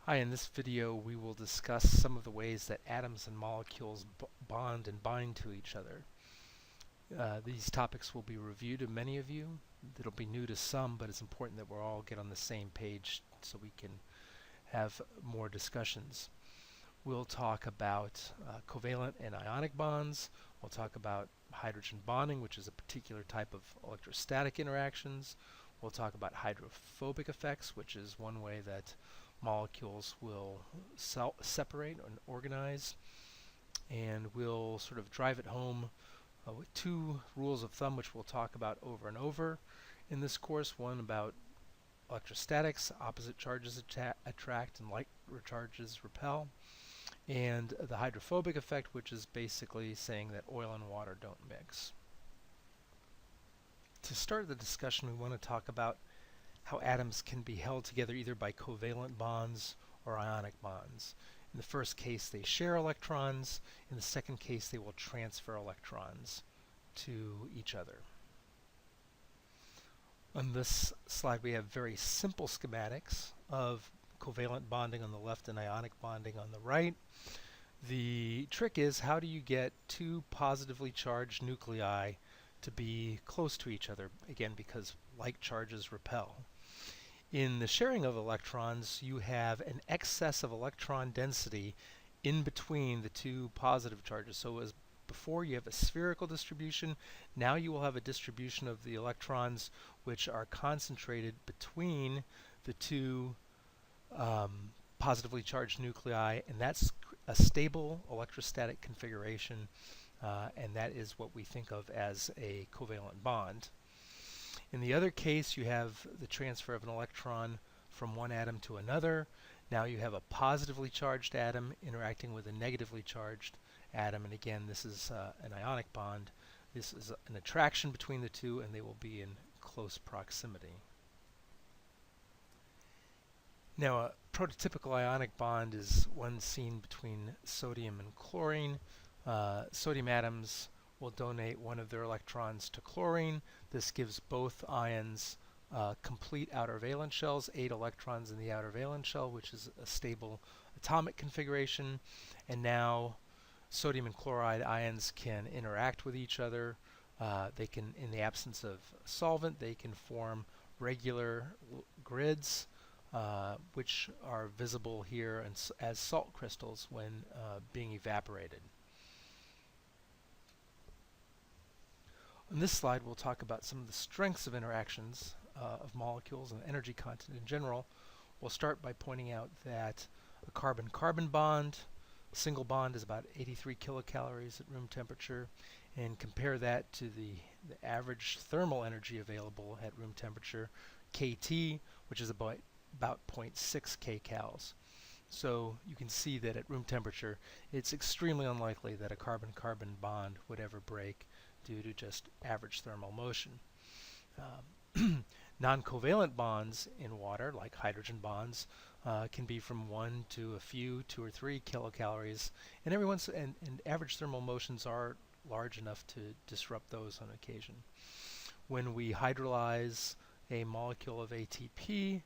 Hi, in this video we will discuss some of the ways that atoms and molecules bond and bind to each other. These topics will be reviewed to many of you. It'll be new to some, but it's important that we all get on the same page so we can have more discussions. We'll talk about covalent and ionic bonds. We'll talk about hydrogen bonding, which is a particular type of electrostatic interactions. We'll talk about hydrophobic effects, which is one way that molecules will separate and organize. And we'll sort of drive it home with two rules of thumb, which we'll talk about over and over in this course. One about electrostatics, opposite charges attract and like charges repel. And the hydrophobic effect, which is basically saying that oil and water don't mix. To start the discussion, we want to talk about how atoms can be held together either by covalent bonds or ionic bonds. In the first case, they share electrons. In the second case, they will transfer electrons to each other. On this slide, we have very simple schematics of covalent bonding on the left and ionic bonding on the right. The trick is, how do you get two positively charged nuclei to be close to each other? Again, because like charges repel. In the sharing of electrons, you have an excess of electron density in between the two positive charges. So as before you have a spherical distribution, now you will have a distribution of the electrons which are concentrated between the two positively charged nuclei, and that's a stable electrostatic configuration, and that is what we think of as a covalent bond. In the other case, you have the transfer of an electron from one atom to another. Now you have a positively charged atom interacting with a negatively charged atom, and again, this is an ionic bond. This is an attraction between the two, and they will be in close proximity. Now, a prototypical ionic bond is one seen between sodium and chlorine. Sodium atoms will donate one of their electrons to chlorine. This gives both ions complete outer valence shells, 8 electrons in the outer valence shell, which is a stable atomic configuration. And now sodium and chloride ions can interact with each other. They can, in the absence of solvent, they can form regular grids, which are visible here as salt crystals when being evaporated. On this slide, we'll talk about some of the strengths of interactions of molecules and energy content in general. We'll start by pointing out that a carbon-carbon bond, single bond, is about 83 kilocalories at room temperature, and compare that to the average thermal energy available at room temperature, kT, which is about 0.6 kcals. So you can see that at room temperature, it's extremely unlikely that a carbon-carbon bond would ever break due to just average thermal motion. Non-covalent bonds in water, like hydrogen bonds, can be from 1 to a few, 2 or 3 kilocalories, and and average thermal motions are large enough to disrupt those on occasion. When we hydrolyze a molecule of ATP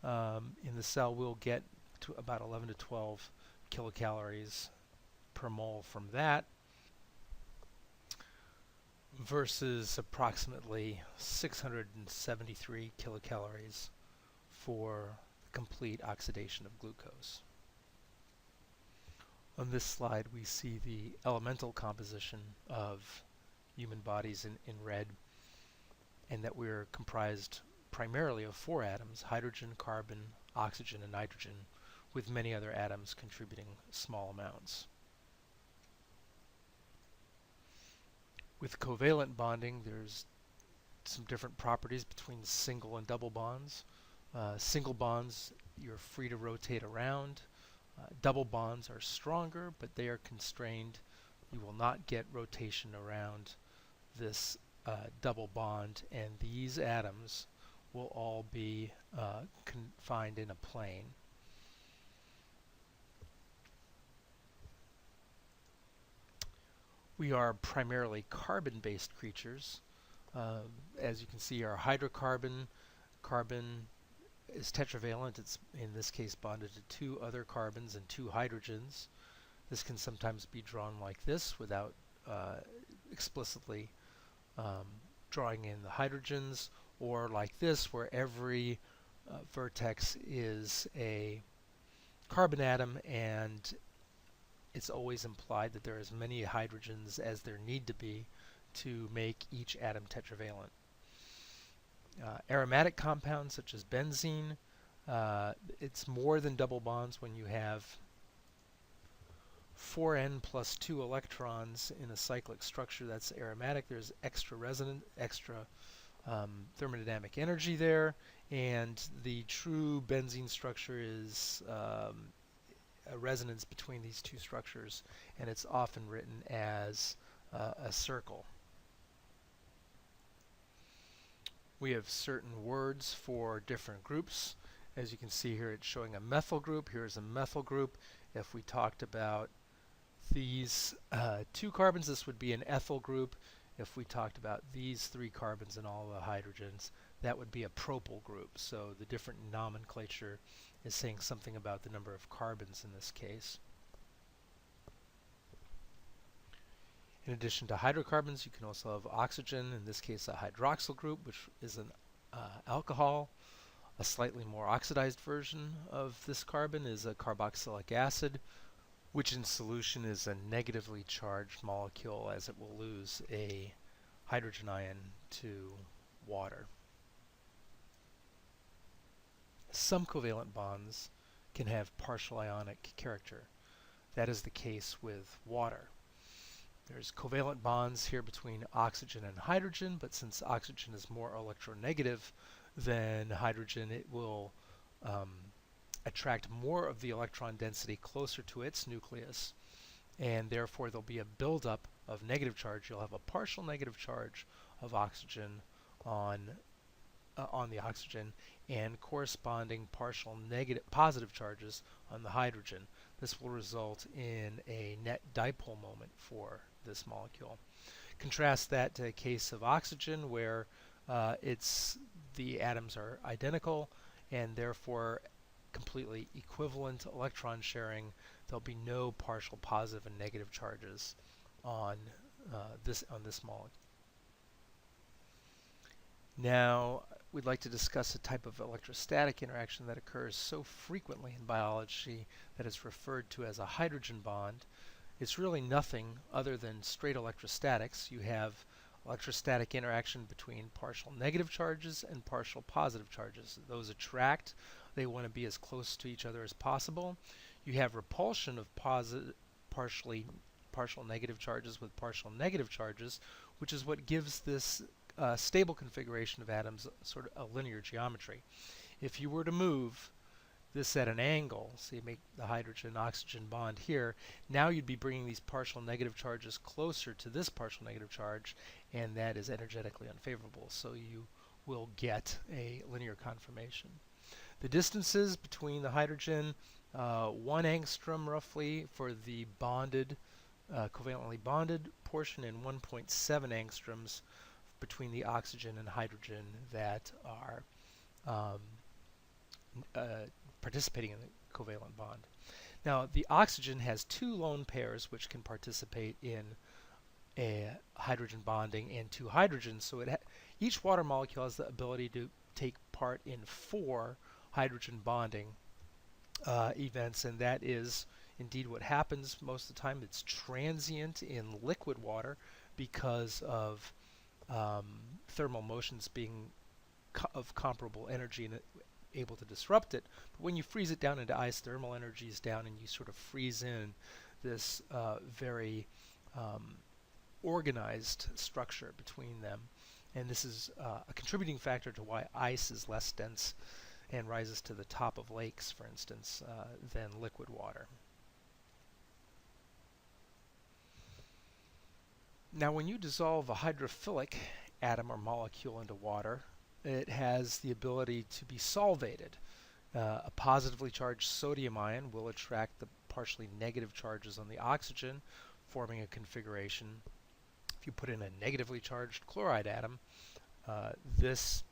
in the cell, we'll get to about 11 to 12 kilocalories per mole from that, versus approximately 673 kilocalories for the complete oxidation of glucose. On this slide, we see the elemental composition of human bodies in red, and that we're comprised primarily of 4 atoms: hydrogen, carbon, oxygen, and nitrogen, with many other atoms contributing small amounts. With covalent bonding, there's some different properties between single and double bonds. Single bonds, you're free to rotate around. Double bonds are stronger, but they are constrained. You will not get rotation around this double bond, and these atoms will all be confined in a plane. We are primarily carbon-based creatures. As you can see, our hydrocarbon, carbon is tetravalent. It's in this case bonded to 2 other carbons and 2 hydrogens. This can sometimes be drawn like this without explicitly drawing in the hydrogens, or like this where every vertex is a carbon atom and it's always implied that there are as many hydrogens as there need to be to make each atom tetravalent. Aromatic compounds such as benzene, it's more than double bonds when you have 4n plus 2 electrons in a cyclic structure. That's aromatic. There's extra thermodynamic energy there, and the true benzene structure is a resonance between these two structures, and it's often written as a circle. We have certain words for different groups. As you can see here, it's showing a methyl group. Here's a methyl group. If we talked about these 2 carbons, this would be an ethyl group. If we talked about these 3 carbons and all the hydrogens, that would be a propyl group. So the different nomenclature is saying something about the number of carbons in this case. In addition to hydrocarbons, you can also have oxygen, in this case a hydroxyl group, which is an alcohol. A slightly more oxidized version of this carbon is a carboxylic acid, which in solution is a negatively charged molecule, as it will lose a hydrogen ion to water. Some covalent bonds can have partial ionic character. That is the case with water. There's covalent bonds here between oxygen and hydrogen, but since oxygen is more electronegative than hydrogen, it will attract more of the electron density closer to its nucleus, and therefore there'll be a buildup of negative charge. You'll have a partial negative charge of oxygen on the oxygen and corresponding partial positive charges on the hydrogen. This will result in a net dipole moment for this molecule. Contrast that to a case of oxygen where the atoms are identical and therefore completely equivalent electron sharing. There'll be no partial positive and negative charges on this molecule. Now we'd like to discuss a type of electrostatic interaction that occurs so frequently in biology that is referred to as a hydrogen bond. It's really nothing other than straight electrostatics. You have electrostatic interaction between partial negative charges and partial positive charges. Those attract. They want to be as close to each other as possible. You have repulsion of partial negative charges with partial negative charges, which is what gives this stable configuration of atoms sort of a linear geometry. If you were to move this at an angle, so you make the hydrogen-oxygen bond here, now you'd be bringing these partial negative charges closer to this partial negative charge, and that is energetically unfavorable, so you will get a linear conformation. The distances between the hydrogen, 1 angstrom roughly for the bonded, covalently bonded portion, and 1.7 angstroms between the oxygen and hydrogen that are participating in the covalent bond. Now, the oxygen has 2 lone pairs which can participate in a hydrogen bonding and 2 hydrogens, so each water molecule has the ability to take part in 4 hydrogen bonding events, and that is indeed what happens most of the time. It's transient in liquid water because of thermal motions being of comparable energy and able to disrupt it. But when you freeze it down into ice, thermal energy is down and you sort of freeze in this very organized structure between them. And this is a contributing factor to why ice is less dense and rises to the top of lakes, for instance, than liquid water. Now, when you dissolve a hydrophilic atom or molecule into water, it has the ability to be solvated. A positively charged sodium ion will attract the partially negative charges on the oxygen, forming a configuration. If you put in a negatively charged chloride atom, this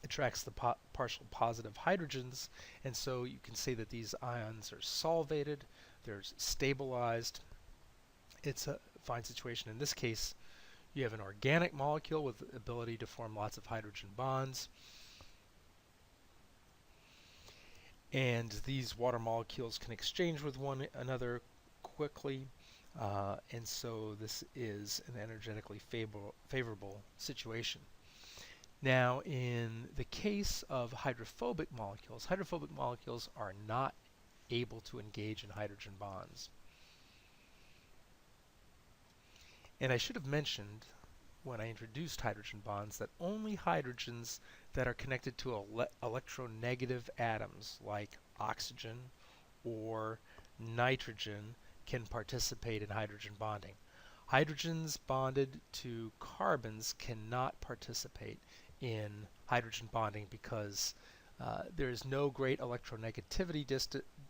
attracts the partial positive hydrogens, and so you can say that these ions are solvated, they're stabilized. It's a fine situation. In this case, you have an organic molecule with the ability to form lots of hydrogen bonds. And these water molecules can exchange with one another quickly. And so this is an energetically favorable situation. Now, in the case of hydrophobic molecules are not able to engage in hydrogen bonds. And I should have mentioned when I introduced hydrogen bonds that only hydrogens that are connected to electronegative atoms like oxygen or nitrogen can participate in hydrogen bonding. Hydrogens bonded to carbons cannot participate in hydrogen bonding because there is no great electronegativity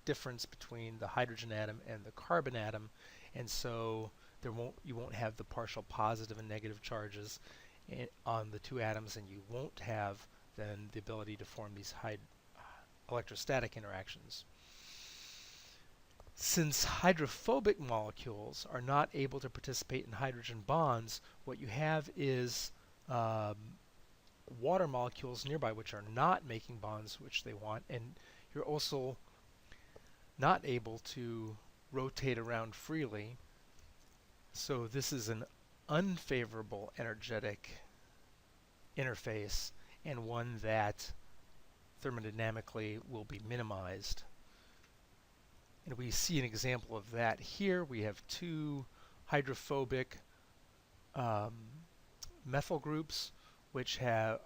difference between the hydrogen atom and the carbon atom, and so you won't have the partial positive and negative charges on the two atoms, and you won't have then the ability to form these electrostatic interactions. Since hydrophobic molecules are not able to participate in hydrogen bonds, what you have is water molecules nearby which are not making bonds which they want, and you're also not able to rotate around freely. So this is an unfavorable energetic interface, and one that thermodynamically will be minimized. And we see an example of that here. We have two hydrophobic methyl groups which have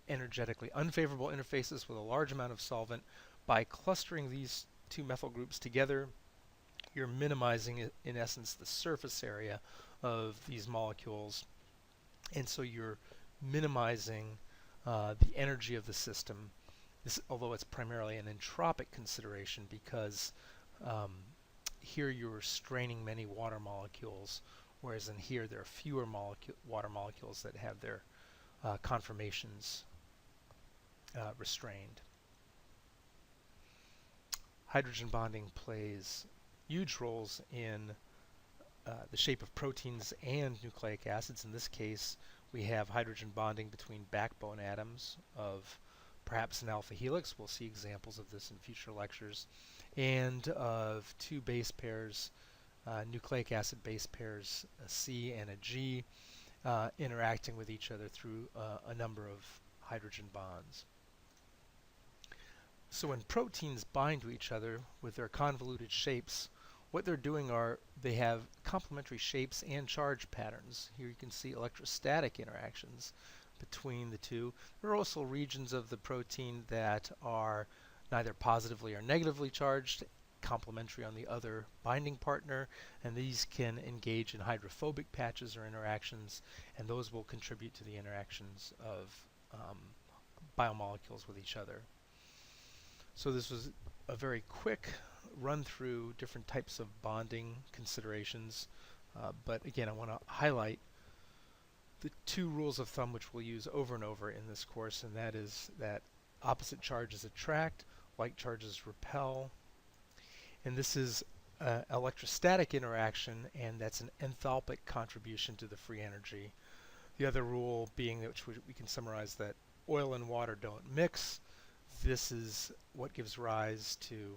energetically unfavorable interfaces with a large amount of solvent. By clustering these two methyl groups together, you're minimizing, in essence, the surface area of these molecules, and so you're minimizing the energy of the system. Although it's primarily an entropic consideration, because here you're straining many water molecules, whereas in here there are fewer water molecules that have their conformations restrained. Hydrogen bonding plays huge roles in the shape of proteins and nucleic acids. In this case, we have hydrogen bonding between backbone atoms of perhaps an alpha helix. We'll see examples of this in future lectures. And of two base pairs, nucleic acid base pairs, a C and a G, interacting with each other through a number of hydrogen bonds. So when proteins bind to each other with their convoluted shapes, what they're doing are they have complementary shapes and charge patterns. Here you can see electrostatic interactions between the two. There are also regions of the protein that are neither positively or negatively charged, complementary on the other binding partner, and these can engage in hydrophobic patches or interactions, and those will contribute to the interactions of biomolecules with each other. So this was a very quick run through different types of bonding considerations, but again, I want to highlight the two rules of thumb which we'll use over and over in this course, and that is that opposite charges attract, like charges repel, and this is electrostatic interaction, and that's an enthalpic contribution to the free energy. The other rule being that which we can summarize that oil and water don't mix. This is what gives rise to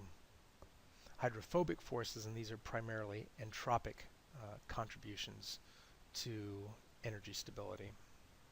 hydrophobic forces, and these are primarily entropic contributions to energy stability.